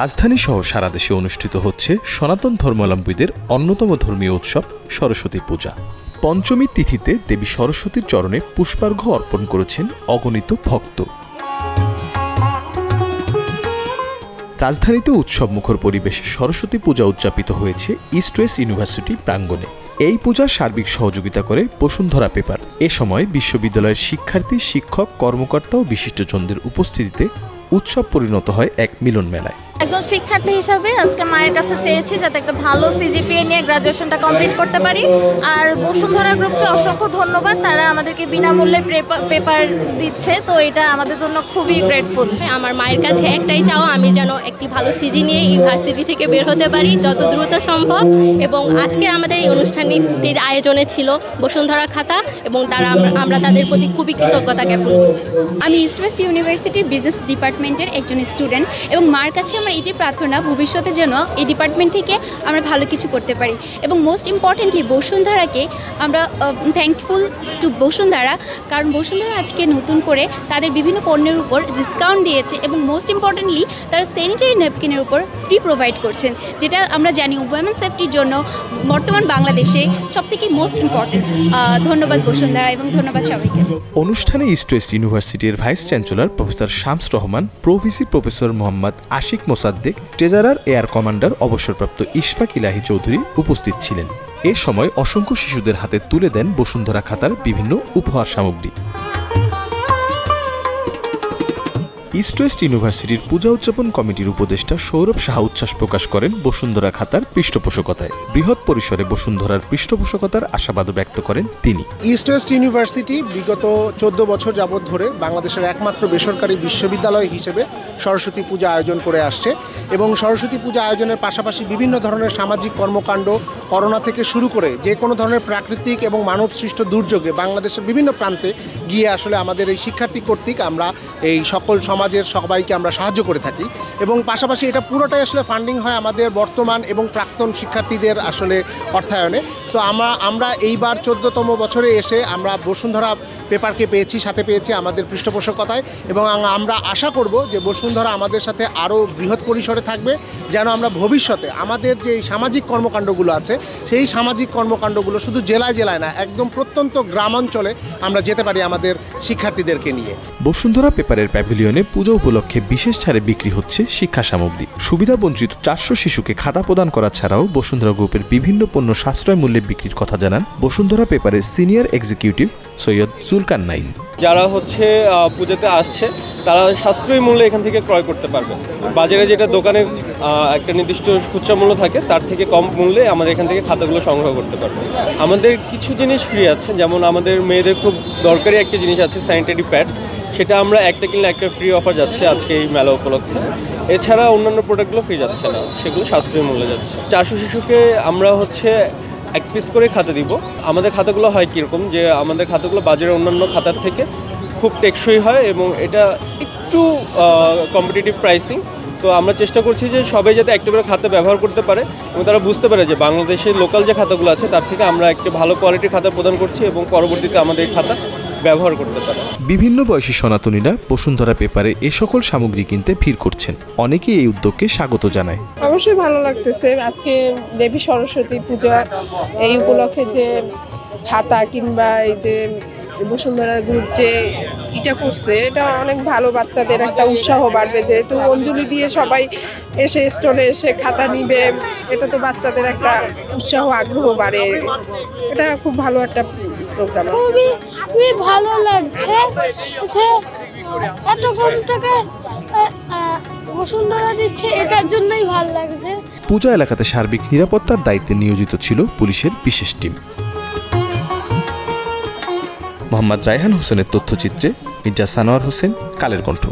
রাজধানী সহ সারা দেশে অনুষ্ঠিত হচ্ছে সনাতন ধর্মাবলম্বীদের অন্যতম ধর্মীয় উৎসব সরস্বতী পূজা। পঞ্চমী তিথিতে দেবী সরস্বতীর চরণে পুষ্পার্ঘ্য অর্পণ করেছেন অগণিত ভক্ত। রাজধানীতে উৎসবমুখর পরিবেশে সরস্বতী পূজা উদযাপিত হয়েছে ইস্ট ওয়েস্ট ইউনিভার্সিটি প্রাঙ্গণে। এই পূজার সার্বিক সহযোগিতা করে বসুন্ধরা পেপার। এ সময় বিশ্ববিদ্যালয়ের শিক্ষার্থী, শিক্ষক, কর্মকর্তা ও বিশিষ্টজনদের উপস্থিতিতে উৎসব পরিণত হয় এক মিলন মেলায়। একজন শিক্ষার্থী হিসাবে আজকে মায়ের কাছে চেয়েছি যাতে একটা ভালো সিজিপিএ নিয়ে গ্রাজুয়েশনটা কমপ্লিট করতে পারি। আর বসুন্ধরা গ্রুপকে অসংখ্য ধন্যবাদ, তারা আমাদেরকে বিনামূল্যে পেপার দিচ্ছে, তো এটা আমাদের জন্য খুবই গ্রেটফুল। আমার মায়ের কাছে একটাই চাওয়া, আমি যেন একটি ভালো সিজি নিয়ে ইউনিভার্সিটি থেকে বের হতে পারি যত দ্রুত সম্ভব। এবং আজকে আমাদের এই অনুষ্ঠানটির আয়োজনে ছিল বসুন্ধরা খাতা এবং আমরা তাদের প্রতি খুবই কৃতজ্ঞতা জ্ঞাপন করছি। আমি ইস্ট ওয়েস্ট ইউনিভার্সিটির বিজনেস ডিপার্টমেন্টের একজন স্টুডেন্ট এবং মার কাছে আমার এটি প্রার্থনা ভবিষ্যতে যেন এই ডিপার্টমেন্ট থেকে আমরা ভালো কিছু করতে পারি। এবং মোস্ট ইম্পর্টেন্টলি বসুন্ধরাকে আমরা থ্যাঙ্কফুল টু বসুন্ধরা, কারণ বসুন্ধরা আজকে নতুন করে তাদের বিভিন্ন পণ্যের উপর ডিসকাউন্ট দিয়েছে এবং মোস্ট ইম্পর্টেন্টলি তারা স্যানিটারি ন্যাপকিনের উপর ফ্রি প্রোভাইড করছেন, যেটা আমরা জানি উইমেন সেফটির জন্য বর্তমান বাংলাদেশে সবথেকে মোস্ট ইম্পর্টেন্ট। ধন্যবাদ বসুন্ধরা এবং ধন্যবাদ সবাইকে। অনুষ্ঠানে ইস্ট ওয়েস্ট ইউনিভার্সিটির vice chancellor professor Shams Rahman, pro VC professor Mohammad Ashik Mosaddek, treasurer air commander অবসরপ্রাপ্ত ইশফাক ইলাহি চৌধুরী উপস্থিত ছিলেন। এ সময় অসংখ্য শিশুদের হাতে তুলে দেন বসুন্ধরা খাতার বিভিন্ন উপহার সামগ্রী। ইস্ট ওয়েস্ট ইউনিভার্সিটির পূজা উদযাপন কমিটির উপদেষ্টা সৌরভ সাহা উচ্ছ্বাস প্রকাশ করেন বসুন্ধরা খাতার পৃষ্ঠপোষকতায়। বৃহৎ পরিসরে বসুন্ধরার পৃষ্ঠপোষকতার আশাবাদ ব্যক্ত করেন তিনি। ইস্ট ওয়েস্ট ইউনিভার্সিটি বিগত 14 বছর যাবৎ ধরে বাংলাদেশের একমাত্র বেসরকারি বিশ্ববিদ্যালয় হিসেবে সরস্বতী পূজা আয়োজন করে আসছে এবং সরস্বতী পূজা আয়োজনের পাশাপাশি বিভিন্ন ধরনের সামাজিক কর্মকাণ্ড, করোনা থেকে শুরু করে যে কোনো ধরনের প্রাকৃতিক এবং মানব সৃষ্ট দুর্যোগে বাংলাদেশের বিভিন্ন প্রান্তে গিয়ে আসলে আমাদের এই শিক্ষার্থী কর্তৃক আমরা এই সকল সমাজের সবাইকে আমরা সাহায্য করে থাকি এবং পাশাপাশি এটা পুরোটাই আসলে ফান্ডিং হয় আমাদের বর্তমান এবং প্রাক্তন শিক্ষার্থীদের আসলে অর্থায়নে। সো আমরা এইবার 14তম বছরে এসে আমরা বসুন্ধরা পেপারকে পেয়েছি, সাথে পেয়েছি আমাদের পৃষ্ঠপোষকতায় এবং আমরা আশা করব যে বসুন্ধরা আমাদের সাথে আরও বৃহৎ পরিসরে থাকবে, যেন আমরা ভবিষ্যতে আমাদের যে সামাজিক কর্মকাণ্ডগুলো আছে সেই সামাজিক কর্মকাণ্ডগুলো শুধু জেলায় জেলায় না, একদম প্রত্যন্ত গ্রামাঞ্চলে আমরা যেতে পারি আমাদের শিক্ষার্থীদেরকে নিয়ে। বসুন্ধরা পেপারের প্যাভিলিয়নে পূজা উপলক্ষে বিশেষ ছাড়ে বিক্রি হচ্ছে শিক্ষা সামগ্রী। সুবিধাবঞ্চিত 400 শিশুকে খাতা প্রদান করা ছাড়াও বসুন্ধরা গ্রুপের বিভিন্ন পণ্য সাশ্রয় মূল্যে বিক্রির কথা জানান বসুন্ধরা পেপারের সিনিয়র এক্সিকিউটিভ সৈয়দ সুলকান নাইল। যারা পূজাতে আসছে তারা সাশ্রয়ী মূল্যে এখান থেকে ক্রয় করতে পারবে। বাজারে যেটা দোকানে একটা নির্দিষ্ট খুচরা মূল্য থাকে তার থেকে কম মূল্যে আমাদের এখান থেকে খাতাগুলো সংগ্রহ করতে পারবে। আমাদের কিছু জিনিস ফ্রি আছে, যেমন আমাদের মেয়েদের খুব দরকারি একটা জিনিস আছে স্যানিটারি প্যাড, সেটা আমরা একটা কিনলে একটা ফ্রি অফার যাচ্ছে আজকে এই মেলা উপলক্ষে। এছাড়া অন্যান্য প্রোডাক্টগুলো ফ্রি যাচ্ছে না, সেগুলো সাশ্রয়ী মূল্যে যাচ্ছে। 400 শিশুকে আমরা এক পিস করে খাতা দিব। আমাদের খাতাগুলো হয় কীরকম, যে আমাদের খাতাগুলো বাজারের অন্যান্য খাতার থেকে খুব টেকসই হয় এবং এটা একটু কম্পিটিটিভ প্রাইসিং। তো আমরা চেষ্টা করছি যে সবাই যাতে একটা করে খাতা ব্যবহার করতে পারে এবং তারা বুঝতে পারে যে বাংলাদেশের লোকাল যে খাতাগুলো আছে তার থেকে আমরা একটা ভালো কোয়ালিটির খাতা প্রদান করছি এবং পরবর্তীতে আমাদের খাতা ব্যবহার করতে পারে। বিভিন্ন বয়সী সনাতনীরা বসুন্ধরা পেপারে এ সকল সামগ্রী কিনতে ভিড় করছেন। অনেকেই এই উদ্যোগকে স্বাগত জানায়। অবশ্যই ভালো লাগতেছে, আজকে দেবী সরস্বতী পূজা এই উপলক্ষে যে খাতা কিংবা এই যে বসুন্ধরা গ্রুপ যে এটা করছে, এটা অনেক ভালো। বাচ্চাদের একটা উৎসাহ বাড়বে, যেহেতু অঞ্জলি দিয়ে সবাই এসে স্টলে এসে খাতা নিবে, এটা তো বাচ্চাদের একটা উৎসাহ আগ্রহ বাড়ে। এটা খুব ভালো একটা প্রোগ্রাম। খুবই ভালো লাগছে, এত কম টাকায় বসুন্ধরা দিচ্ছে, এটার জন্যই ভালো লাগছে। পূজা এলাকাতে সার্বিক নিরাপত্তার দায়িত্বে নিয়োজিত ছিল পুলিশের বিশেষ টিম। মোহাম্মদ রায়হান হোসেনের তথ্যচিত্রে মির্জা সানোয়ার হোসেন, কালের কণ্ঠ।